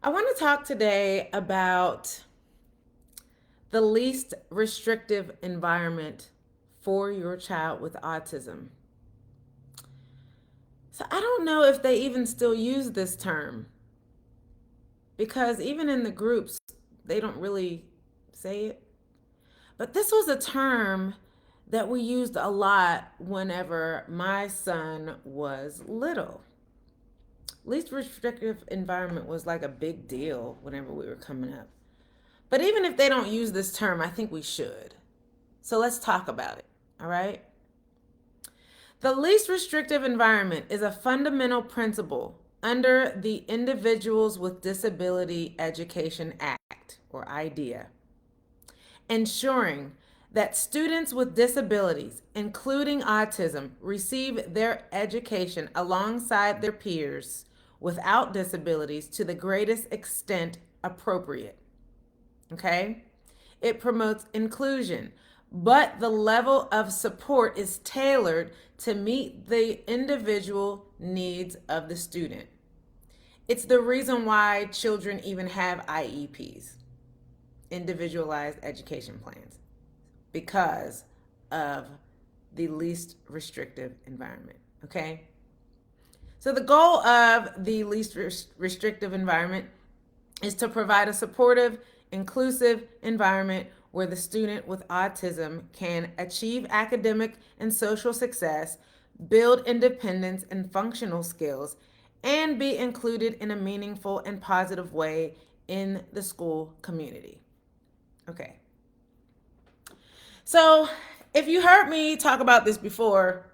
I want to talk today about the least restrictive environment for your child with autism. So I don't know if they even still use this term because even in the groups, they don't really say it. But this was a term that we used a lot whenever my son was little. Least restrictive environment was like a big deal whenever we were coming up. But even if they don't use this term, I think we should. So let's talk about it, all right? The least restrictive environment is a fundamental principle under the Individuals with Disability Education Act, or IDEA, ensuring that students with disabilities, including autism, receive their education alongside their peers without disabilities to the greatest extent appropriate. Okay? It promotes inclusion, but the level of support is tailored to meet the individual needs of the student. It's the reason why children even have IEPs, individualized education plans, because of the least restrictive environment. Okay? So, the goal of the least restrictive environment is to provide a supportive, inclusive environment where the student with autism can achieve academic and social success, build independence and functional skills, and be included in a meaningful and positive way in the school community. Okay. So, if you heard me talk about this before,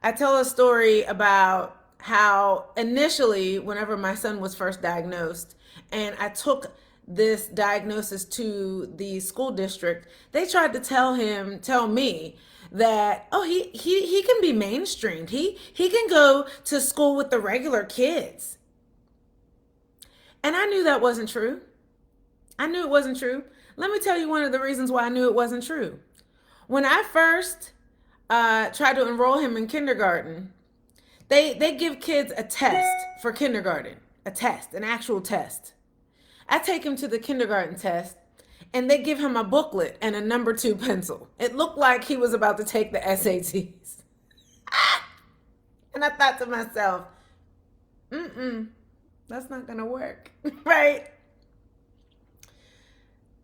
I tell a story about how initially, whenever my son was first diagnosed, and I took this diagnosis to the school district, they tried to tell me that, oh, he can be mainstreamed. He can go to school with the regular kids. And I knew that wasn't true. I knew it wasn't true. Let me tell you one of the reasons why I knew it wasn't true. When I first tried to enroll him in kindergarten, they give kids a test for kindergarten, a test, an actual test. I take him to the kindergarten test, and they give him a booklet and a number 2 pencil. It looked like he was about to take the SATs. And I thought to myself, that's not gonna work, right?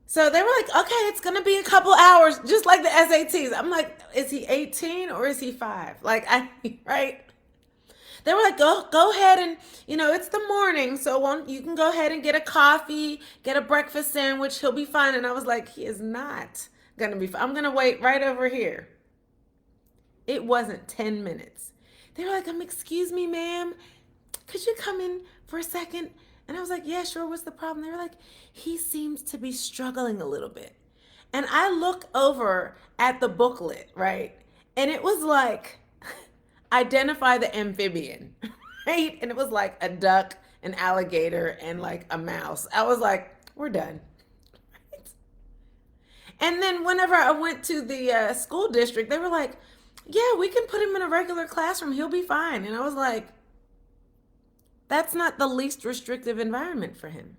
So they were like, okay, it's gonna be a couple hours, just like the SATs. I'm like, is he 18 or is he 5? Right? They were like, go ahead and, it's the morning, so you can go ahead and get a coffee, get a breakfast sandwich. He'll be fine. And I was like, he is not gonna be fine. I'm gonna wait right over here. It wasn't 10 minutes. They were like, excuse me, ma'am, could you come in for a second? And I was like, yeah, sure. What's the problem? They were like, he seems to be struggling a little bit. And I look over at the booklet, right? And it was like, identify the amphibian, right? And it was like a duck, an alligator, and like a mouse. I was like, we're done. Right? And then whenever I went to the school district, they were like, yeah, we can put him in a regular classroom. He'll be fine. And I was like, that's not the least restrictive environment for him.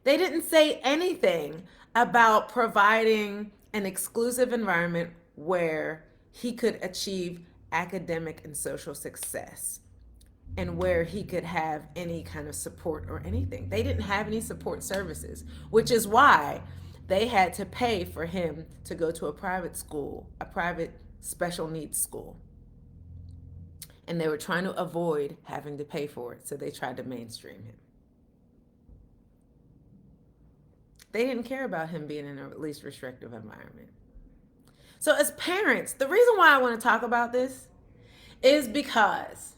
They didn't say anything about providing an exclusive environment where he could achieve academic and social success and where he could have any kind of support or anything. They didn't have any support services, which is why they had to pay for him to go to a private school, a private special needs school. And they were trying to avoid having to pay for it, so they tried to mainstream him. They didn't care about him being in a least restrictive environment. So as parents, the reason why I want to talk about this is because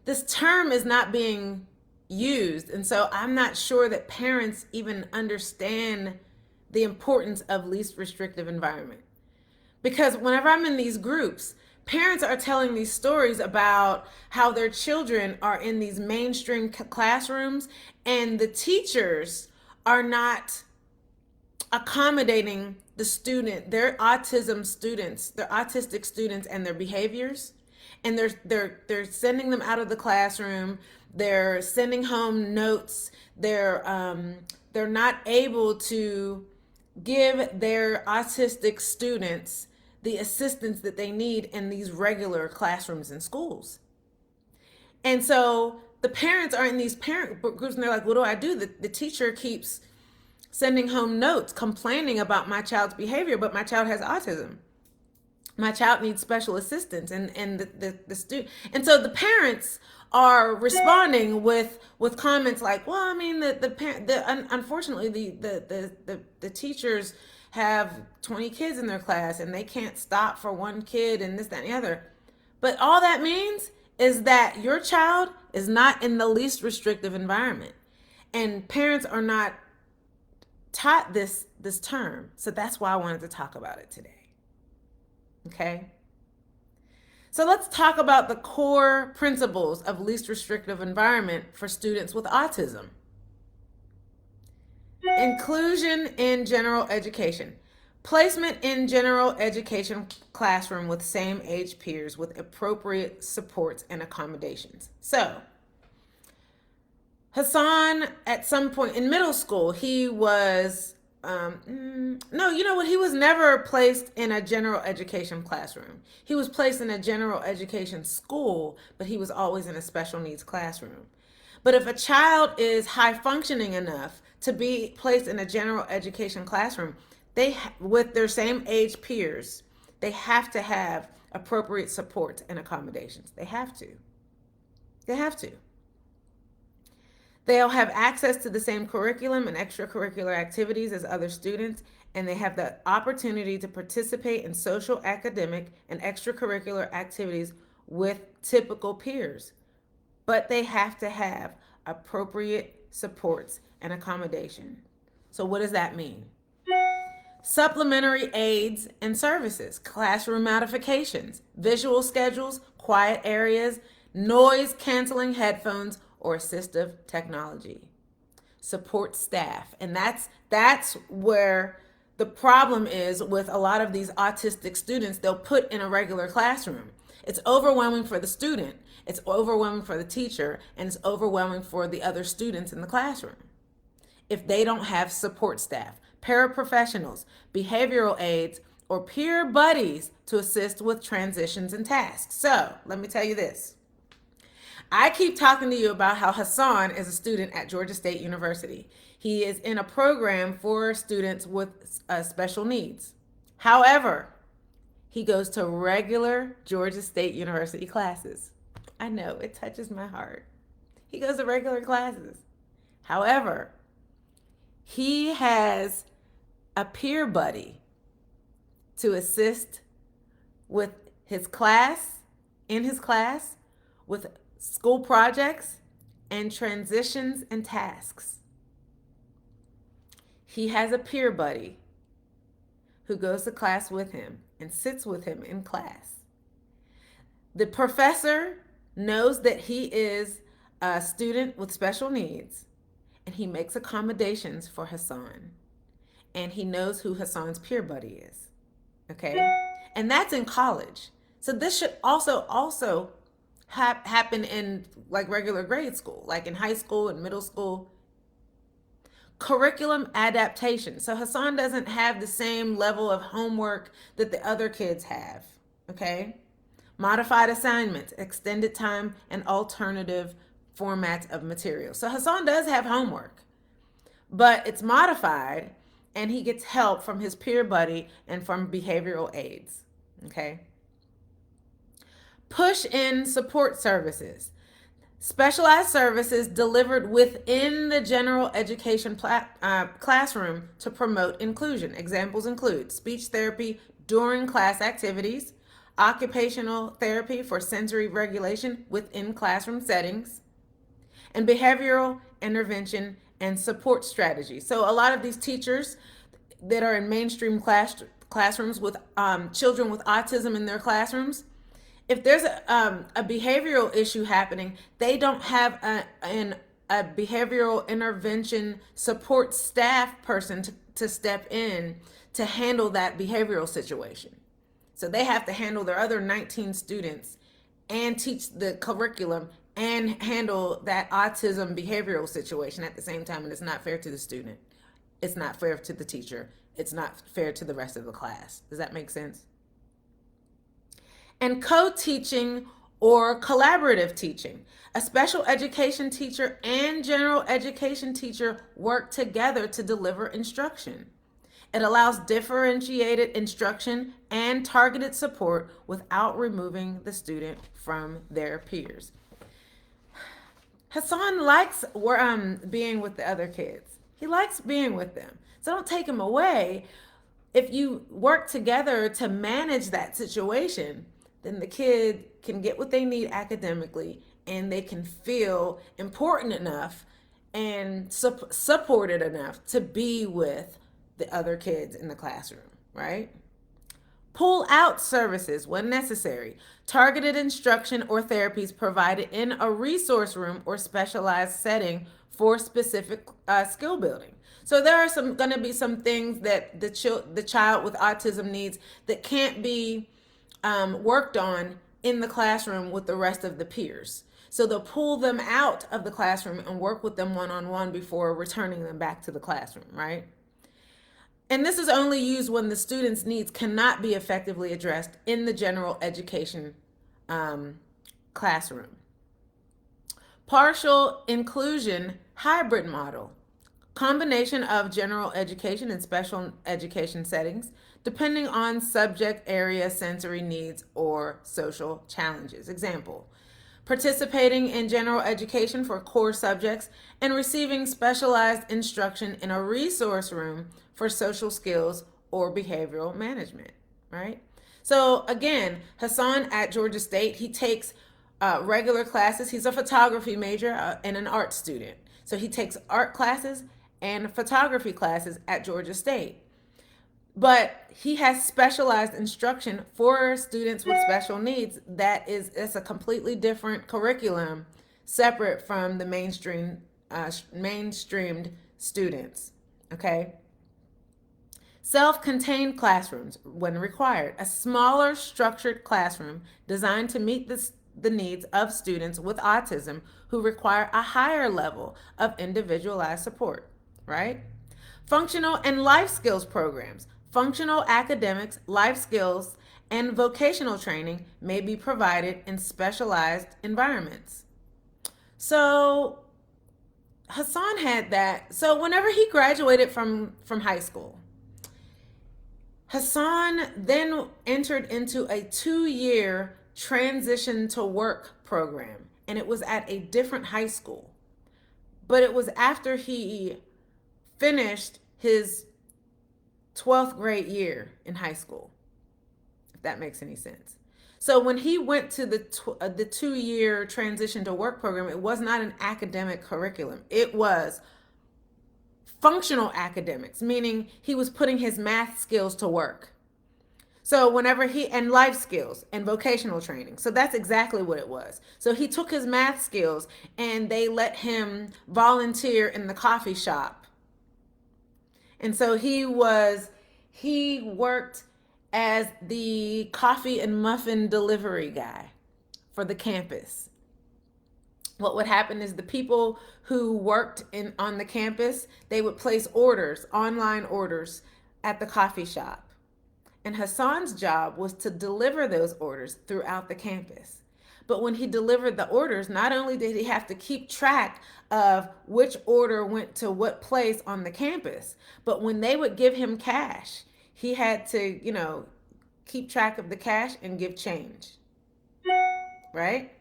this term is not being used. And so I'm not sure that parents even understand the importance of least restrictive environment. Because whenever I'm in these groups, parents are telling these stories about how their children are in these mainstream classrooms and the teachers are not accommodating the student, their autistic students and their behaviors. and they're sending them out of the classroom. They're sending home notes. They're not able to give their autistic students the assistance that they need in these regular classrooms and schools. And so the parents are in these parent groups and they're like, what do I do? The teacher keeps sending home notes complaining about my child's behavior, but my child has autism. My child needs special assistance, and the student, and so the parents are responding with comments like, well, I mean, unfortunately the teachers have 20 kids in their class and they can't stop for one kid and this, that, and the other. But all that means is that your child is not in the least restrictive environment, and parents are not taught this term. So that's why I wanted to talk about it today. Okay? So let's talk about the core principles of least restrictive environment for students with autism. Inclusion in general education. Placement in general education classroom with same age peers with appropriate supports and accommodations. So, Hassan, at some point in middle school, he was, no, you know what? He was never placed in a general education classroom. He was placed in a general education school, but he was always in a special needs classroom. But if a child is high functioning enough to be placed in a general education classroom, with their same age peers, they have to have appropriate support and accommodations. They have to. They have to. They'll have access to the same curriculum and extracurricular activities as other students, and they have the opportunity to participate in social, academic, and extracurricular activities with typical peers. But they have to have appropriate supports and accommodation. So what does that mean? Supplementary aids and services, classroom modifications, visual schedules, quiet areas, noise canceling headphones, or assistive technology. Support staff. And that's where the problem is with a lot of these autistic students. They'll put in a regular classroom. It's overwhelming for the student, it's overwhelming for the teacher, and it's overwhelming for the other students in the classroom if they don't have support staff, paraprofessionals, behavioral aides, or peer buddies to assist with transitions and tasks. So let me tell you this. I keep talking to you about how Hassan is a student at Georgia State University. He is in a program for students with special needs. However, he goes to regular Georgia State University classes. I know, it touches my heart. He goes to regular classes. However, he has a peer buddy to assist with his class, in his class, with school projects and transitions and tasks. He has a peer buddy who goes to class with him and sits with him in class. The professor knows that he is a student with special needs, and he makes accommodations for Hassan. And he knows who Hassan's peer buddy is. Okay? And that's in college. So this should also happen in like regular grade school, like in high school and middle school. Curriculum adaptation. So Hassan doesn't have the same level of homework that the other kids have. Okay? Modified assignments, extended time, and alternative formats of material. So Hassan does have homework, but it's modified, and he gets help from his peer buddy and from behavioral aides. Okay? Push-in support services. Specialized services delivered within the general education classroom to promote inclusion. Examples include speech therapy during class activities, occupational therapy for sensory regulation within classroom settings, and behavioral intervention and support strategies. So a lot of these teachers that are in mainstream classrooms with children with autism in their classrooms, if there's a behavioral issue happening, they don't have a behavioral intervention support staff person to step in to handle that behavioral situation. So they have to handle their other 19 students and teach the curriculum and handle that autism behavioral situation at the same time. And it's not fair to the student. It's not fair to the teacher. It's not fair to the rest of the class. Does that make sense? And co-teaching or collaborative teaching. A special education teacher and general education teacher work together to deliver instruction. It allows differentiated instruction and targeted support without removing the student from their peers. Hassan likes being with the other kids. He likes being with them. So don't take him away. If you work together to manage that situation, then the kid can get what they need academically and they can feel important enough and supported enough to be with the other kids in the classroom, right? Pull out services when necessary. Targeted instruction or therapies provided in a resource room or specialized setting for specific skill building. So there are going to be some things that the child with autism needs that can't be worked on in the classroom with the rest of the peers. So they'll pull them out of the classroom and work with them one-on-one before returning them back to the classroom, right? And this is only used when the student's needs cannot be effectively addressed in the general education classroom. Partial inclusion hybrid model. Combination of general education and special education settings, depending on subject area, sensory needs, or social challenges. Example, participating in general education for core subjects and receiving specialized instruction in a resource room for social skills or behavioral management, right? So again, Hassan at Georgia State, he takes regular classes. He's a photography major and an art student. So he takes art classes and photography classes at Georgia State. But he has specialized instruction for students with special needs it's a completely different curriculum separate from the mainstreamed students, okay? Self-contained classrooms when required. A smaller structured classroom designed to meet the needs of students with autism who require a higher level of individualized support, right? Functional and life skills programs. Functional academics, life skills, and vocational training may be provided in specialized environments. So Hassan had that. So whenever he graduated from high school, Hassan then entered into a 2-year transition to work program, and it was at a different high school. But it was after he finished his 12th grade year in high school, if that makes any sense. So when he went to the 2-year transition to work program, it was not an academic curriculum. It was functional academics, meaning he was putting his math skills to work. So and life skills and vocational training. So that's exactly what it was. So he took his math skills and they let him volunteer in the coffee shop. And so he worked as the coffee and muffin delivery guy for the campus. What would happen is the people who worked on the campus, they would place orders, online orders at the coffee shop. And Hassan's job was to deliver those orders throughout the campus. But when he delivered the orders, not only did he have to keep track of which order went to what place on the campus, but when they would give him cash, he had to, keep track of the cash and give change, right?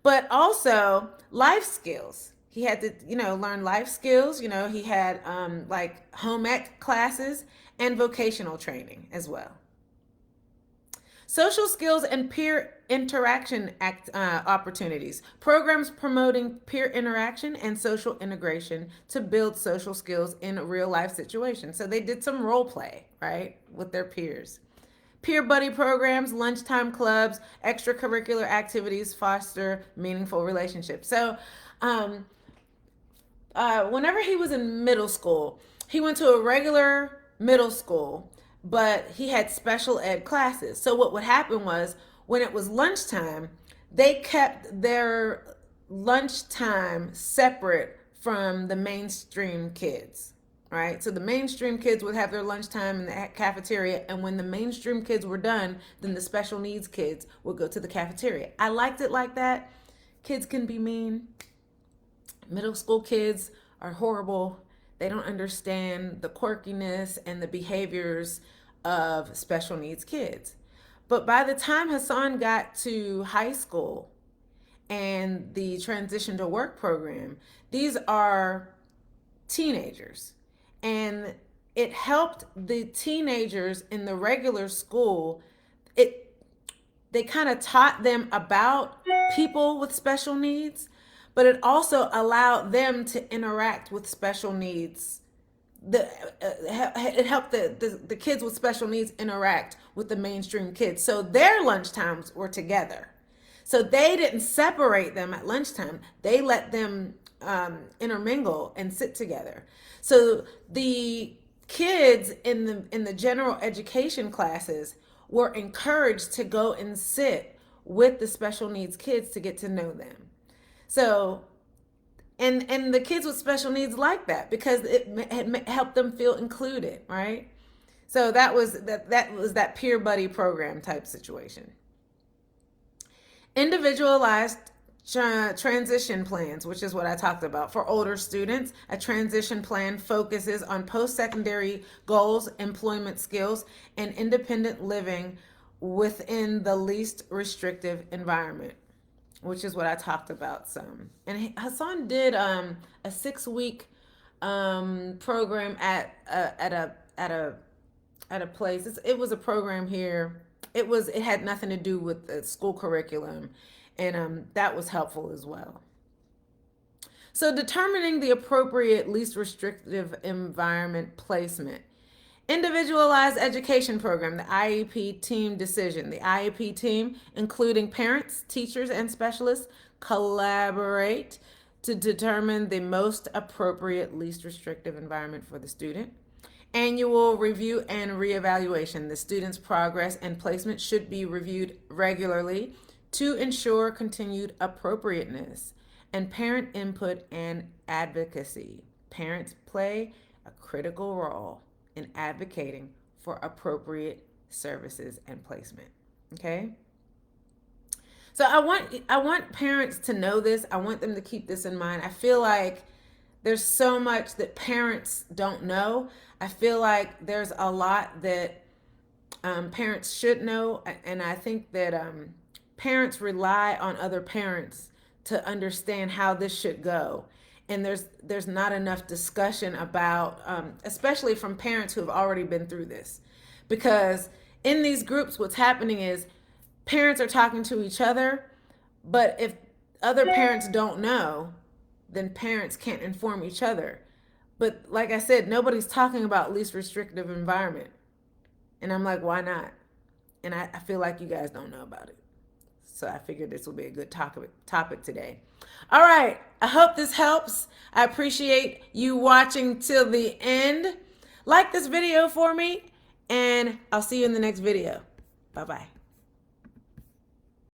But also life skills. He had to, learn life skills. He had like home ec classes and vocational training as well. Social skills and peer interaction opportunities. Programs promoting peer interaction and social integration to build social skills in real life situations. So they did some role play, right, with their peers. Peer buddy programs, lunchtime clubs, extracurricular activities foster meaningful relationships. So whenever he was in middle school, he went to a regular middle school but he had special ed classes. So what would happen was when it was lunchtime, they kept their lunchtime separate from the mainstream kids, right? So the mainstream kids would have their lunchtime in the cafeteria, and when the mainstream kids were done, then the special needs kids would go to the cafeteria. I liked it like that. Kids can be mean. Middle school kids are horrible. They don't understand the quirkiness and the behaviors of special needs kids. But by the time Hassan got to high school and the transition to work program, these are teenagers. And it helped the teenagers in the regular school. They kind of taught them about people with special needs, but it also allowed them to interact with special needs. It helped the kids with special needs interact with the mainstream kids. So their lunchtimes were together. So they didn't separate them at lunchtime. They let them intermingle and sit together. So the kids in the general education classes were encouraged to go and sit with the special needs kids to get to know them. So and the kids with special needs like that because it helped them feel included, right? So that was that peer buddy program type situation. Individualized transition plans, which is what I talked about. For older students, a transition plan focuses on post-secondary goals, employment skills, and independent living within the least restrictive environment, which is what I talked about some. And Hassan did a 6-week program at a place. It was a program here. It had nothing to do with the school curriculum, and that was helpful as well. So determining the appropriate least restrictive environment placement. Individualized education program, the IEP team decision. The IEP team, including parents, teachers, and specialists, collaborate to determine the most appropriate least restrictive environment for the student. Annual review and reevaluation. The student's progress and placement should be reviewed regularly to ensure continued appropriateness. And parent input and advocacy. Parents play a critical role in advocating for appropriate services and placement. Okay? So I want parents to know this. I want them to keep this in mind. I feel like there's so much that parents don't know. I feel like there's a lot that parents should know, and I think that parents rely on other parents to understand how this should go. And there's not enough discussion about, especially from parents who have already been through this. Because in these groups, what's happening is parents are talking to each other, but if other parents don't know, then parents can't inform each other. But like I said, nobody's talking about least restrictive environment. And I'm like, why not? And I feel like you guys don't know about it. So I figured this will be a good topic today. All right. I hope this helps. I appreciate you watching till the end. Like this video for me, and I'll see you in the next video. Bye-bye.